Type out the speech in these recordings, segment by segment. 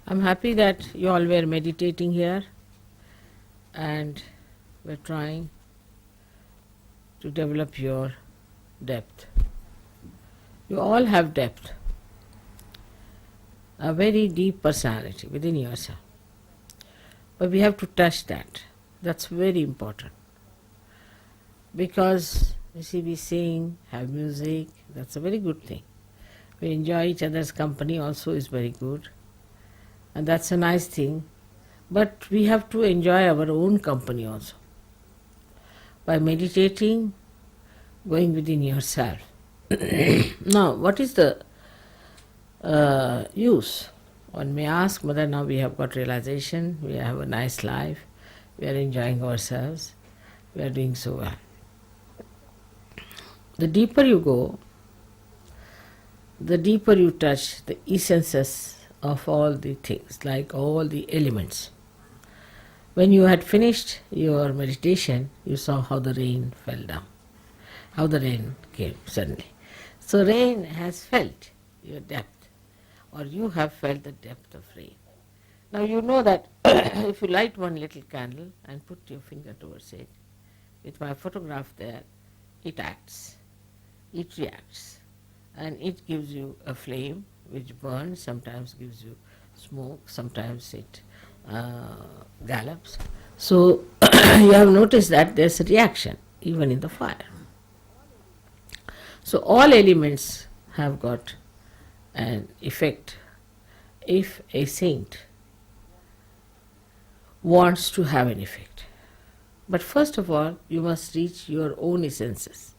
I'm happy that you all were meditating here and were trying to develop your depth. You all have depth, a very deep personality within yourself. But we have to touch that. That's very important. Because you see, we sing, have music, that's a very good thing. We enjoy each other's company also is very good. And that's a nice thing. But we have to enjoy our own company also. By meditating, going within yourself. Now, what is the use? One may ask, Mother, now we have got realization, we have a nice life, we are enjoying ourselves, we are doing so well. The deeper you go, the deeper you touch the essences of all the things, like all the elements. When you had finished your meditation, you saw how the rain fell down, how the rain came suddenly. So rain has felt your depth, or you have felt the depth of rain. Now you know that if you light one little candle and put your finger towards it, with my photograph there, it acts, it reacts, and it gives you a flame which burns, sometimes gives you smoke, sometimes it gallops. So you have noticed that there's a reaction even in the fire. So all elements have got an effect. If a saint wants to have an effect. But first of all, you must reach your own essences.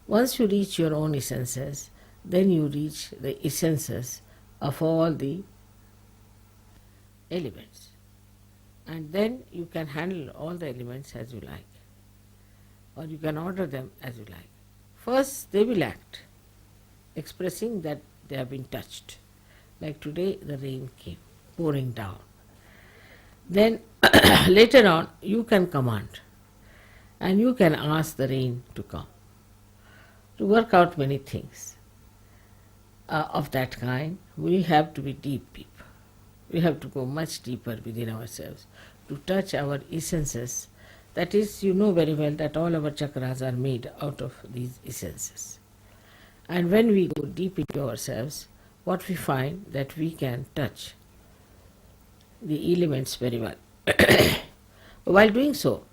Once you reach your own essences, then you reach the essences of all the elements. And then you can handle all the elements as you like, or you can order them as you like. First, they will act, expressing that they have been touched. Like today, the rain came pouring down. Then later on, you can command and you can ask the rain to come, to work out many things of that kind. We have to be deep people. We have to go much deeper within ourselves to touch our essences. That is, you know very well that all our chakras are made out of these essences. And when we go deep into ourselves, what we find that we can touch the elements very well. While doing so,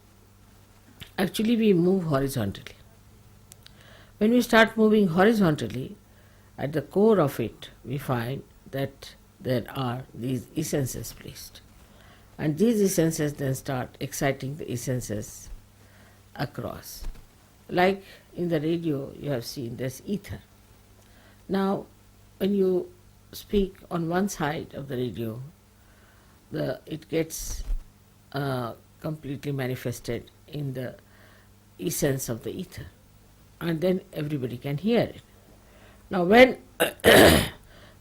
actually we move horizontally. When we start moving horizontally, at the core of it, we find that there are these essences placed. And these essences then start exciting the essences across. Like in the radio, you have seen there's ether. Now, when you speak on one side of the radio, it gets completely manifested in the essence of the ether, and then everybody can hear it. Now when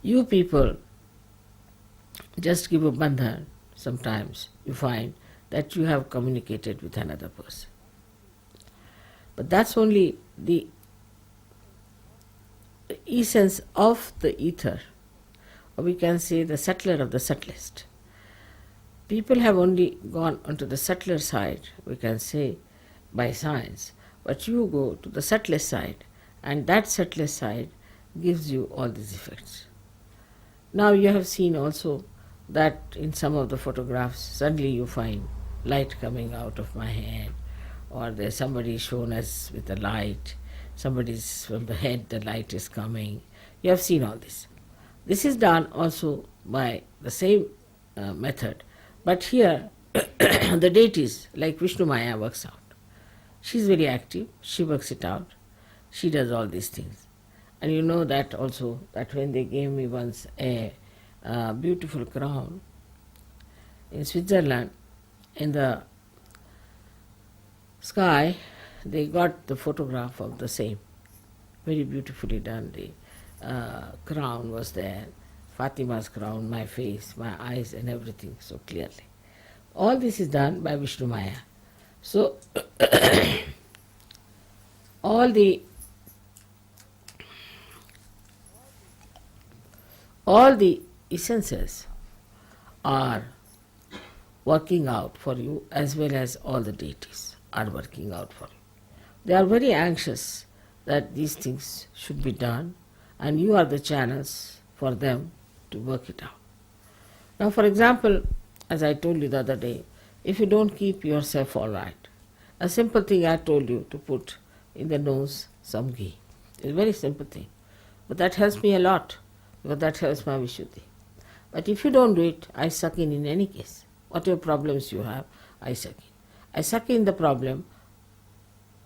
you people just give a bandhan, sometimes you find that you have communicated with another person. But that's only the essence of the ether, or we can say the subtler of the subtlest. People have only gone onto the subtler side, we can say, by science, but you go to the subtlest side, and that subtlest side gives you all these effects. Now you have seen also that in some of the photographs, suddenly you find light coming out of my head, or there's somebody shown us with a light, somebody's from the head, the light is coming. You have seen all this. This is done also by the same method. But here, the deities, like Vishnu Maya, works out. She's very active, she works it out, she does all these things. And you know that also, that when they gave me once a beautiful crown in Switzerland, in the sky, they got the photograph of the same. Very beautifully done. The crown was there. Fatima's crown, my face, my eyes and everything so clearly. All this is done by Vishnu Maya. So, all the essences are working out for you, as well as all the deities are working out for you. They are very anxious that these things should be done, and you are the channels for them to work it out. Now, for example, as I told you the other day, if you don't keep yourself all right, a simple thing I told you to put in the nose some ghee. It's a very simple thing. But that helps me a lot, because that helps my Vishuddhi. But if you don't do it, I suck in any case. Whatever problems you have, I suck in. I suck in the problem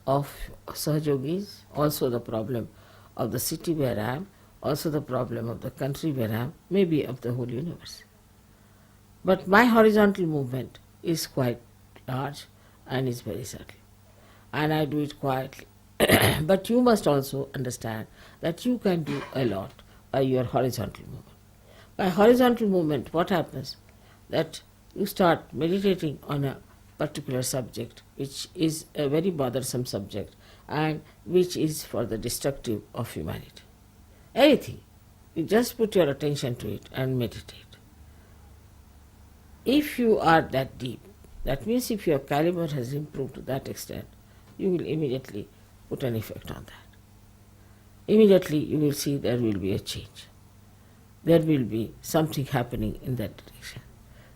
of Sahajogis, also the problem of the city where I am, also the problem of the country where I am, maybe of the whole universe. But my horizontal movement is quite large and is very subtle. And I do it quietly. But you must also understand that you can do a lot by your horizontal movement. By horizontal movement, what happens? That you start meditating on a particular subject, which is a very bothersome subject and which is for the destructive of humanity. Anything. You just put your attention to it and meditate. If you are that deep, that means if your caliber has improved to that extent, you will immediately put an effect on that. Immediately you will see there will be a change. There will be something happening in that direction.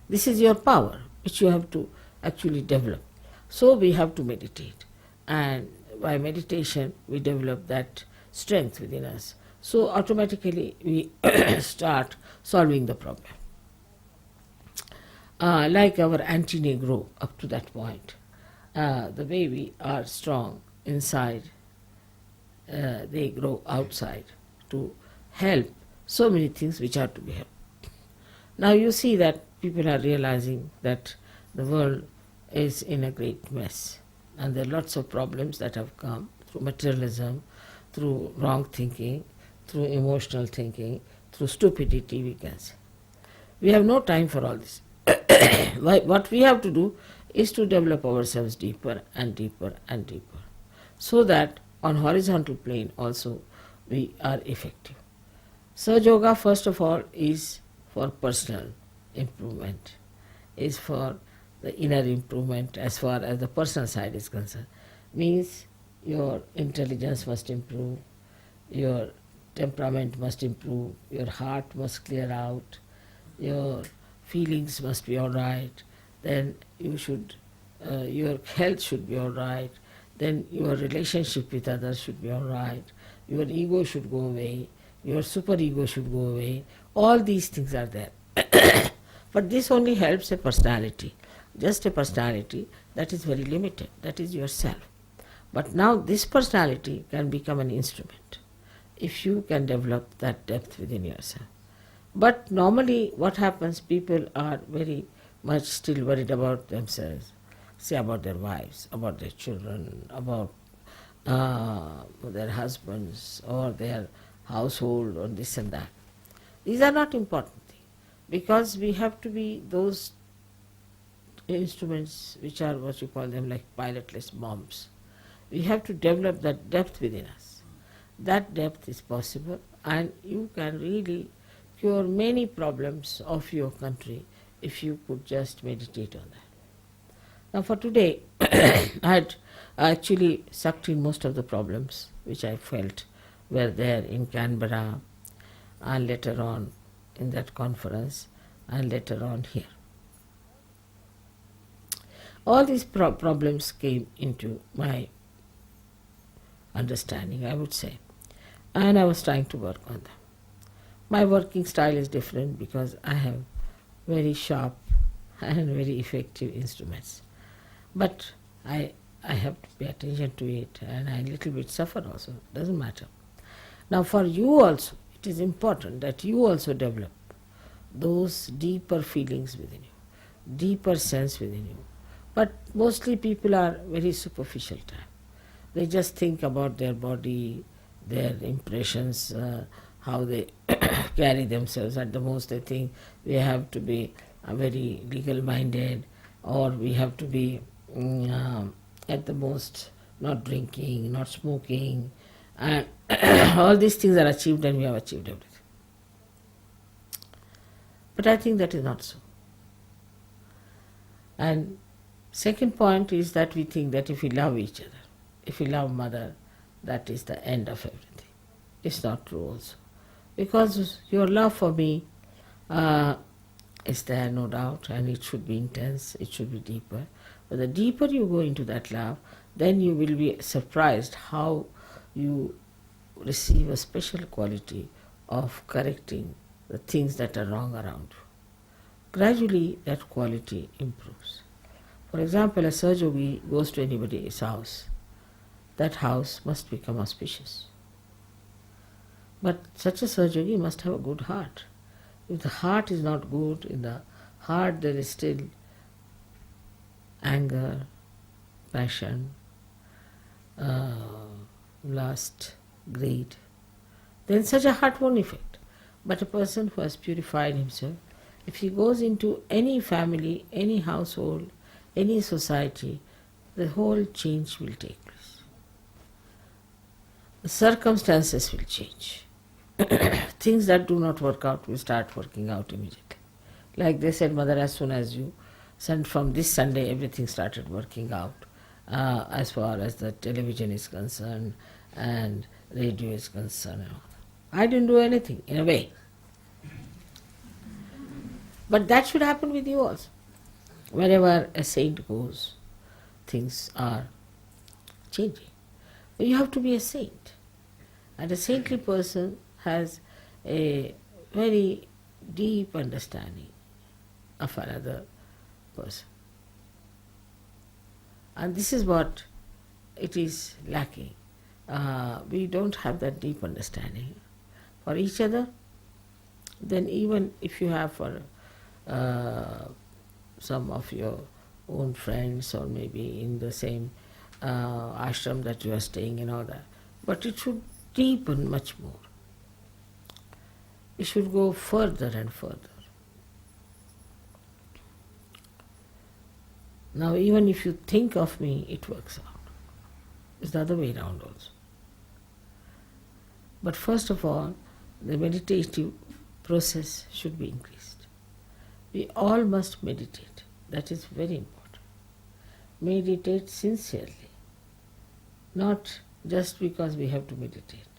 This is your power, which you have to actually develop. So we have to meditate. And by meditation, we develop that strength within us. So automatically we start solving the problem. Like our antennae grow up to that point. The way we are strong inside, they grow outside to help so many things which are to be helped. Now you see that people are realizing that the world is in a great mess, and there are lots of problems that have come through materialism, through wrong thinking, through emotional thinking, through stupidity, we can say. We have no time for all this. What we have to do is to develop ourselves deeper and deeper and deeper, so that on horizontal plane also we are effective. Sahaja Yoga, first of all, is for personal improvement, is for the inner improvement as far as the personal side is concerned. Means your intelligence must improve, your temperament must improve, your heart must clear out, your feelings must be all right, then you should, your health should be all right, then your relationship with others should be all right, your ego should go away, your superego should go away. All these things are there. But this only helps a personality, just a personality that is very limited, that is yourself. But now this personality can become an instrument if you can develop that depth within yourself. But normally what happens, people are very much still worried about themselves, say about their wives, about their children, about their husbands or their household or this and that. These are not important things, because we have to be those instruments which are what you call them, like pilotless bombs. We have to develop that depth within us. That depth is possible, and you can really cure many problems of your country if you could just meditate on that. Now for today, I had actually sucked in most of the problems which I felt were there in Canberra, and later on in that conference, and later on here. All these problems came into my understanding, I would say, and I was trying to work on them. My working style is different because I have very sharp and very effective instruments. But I have to pay attention to it, and I little bit suffer also, doesn't matter. Now for you also, it is important that you also develop those deeper feelings within you, deeper sense within you. But mostly people are very superficial type. They just think about their body, their impressions, how they carry themselves. At the most they think we have to be very legal minded, or we have to be at the most not drinking, not smoking, and all these things are achieved and we have achieved everything. But I think that is not so. And second point is that we think that if we love each other, if we love mother, that is the end of everything. It's not true also. Because your love for me uh, is there, no doubt, and it should be intense, it should be deeper. But the deeper you go into that love, then you will be surprised how you receive a special quality of correcting the things that are wrong around you. Gradually that quality improves. For example, a Sahaja goes to anybody's house, that house must become auspicious. But such a Sahaja must have a good heart. If the heart is not good, in the heart there is still anger, passion, lust, greed, then such a heart won't affect. But a person who has purified himself, if he goes into any family, any household, any society, the whole change will take place. The circumstances will change. Things that do not work out will start working out immediately. Like they said, Mother, as soon as you sent from this Sunday, everything started working out as far as the television is concerned and radio is concerned. And all. I didn't do anything, in a way. But that should happen with you also. Wherever a saint goes, things are changing. But you have to be a saint. And a saintly person has a very deep understanding of another person. And this is what it is lacking. We don't have that deep understanding for each other. Then even if you have for some of your own friends or maybe in the same ashram that you are staying and all that, but it should deepen much more. It should go further and further. Now even if you think of me, it works out. It's the other way around also. But first of all, the meditative process should be increased. We all must meditate. That is very important. Meditate sincerely. Not just because we have to meditate,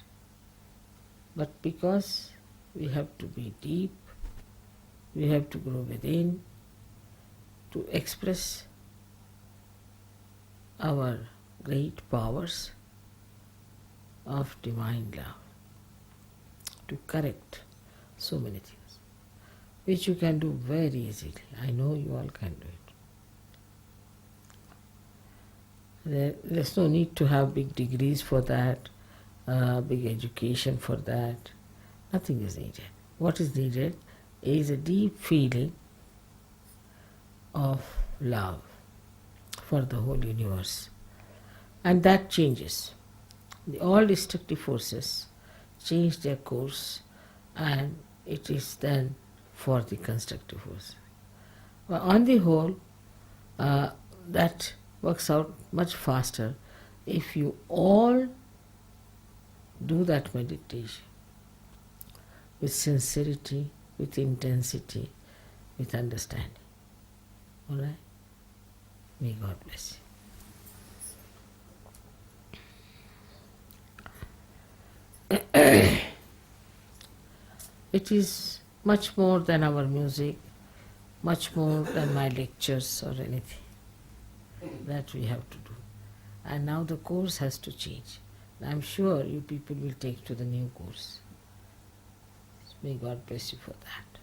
but because we have to be deep, we have to grow within, to express our great powers of divine love, to correct so many things, which you can do very easily. I know you all can do it. There's no need to have big degrees for that, big education for that. Nothing is needed. What is needed is a deep feeling of love for the whole universe. And that changes. All destructive forces change their course, and it is then for the constructive force. But on the whole, that works out much faster if you all do that meditation with sincerity, with intensity, with understanding. All right? May God bless you. It is much more than our music, much more than my lectures or anything that we have to do. And now the course has to change. I am sure you people will take to the new course. May God bless you for that.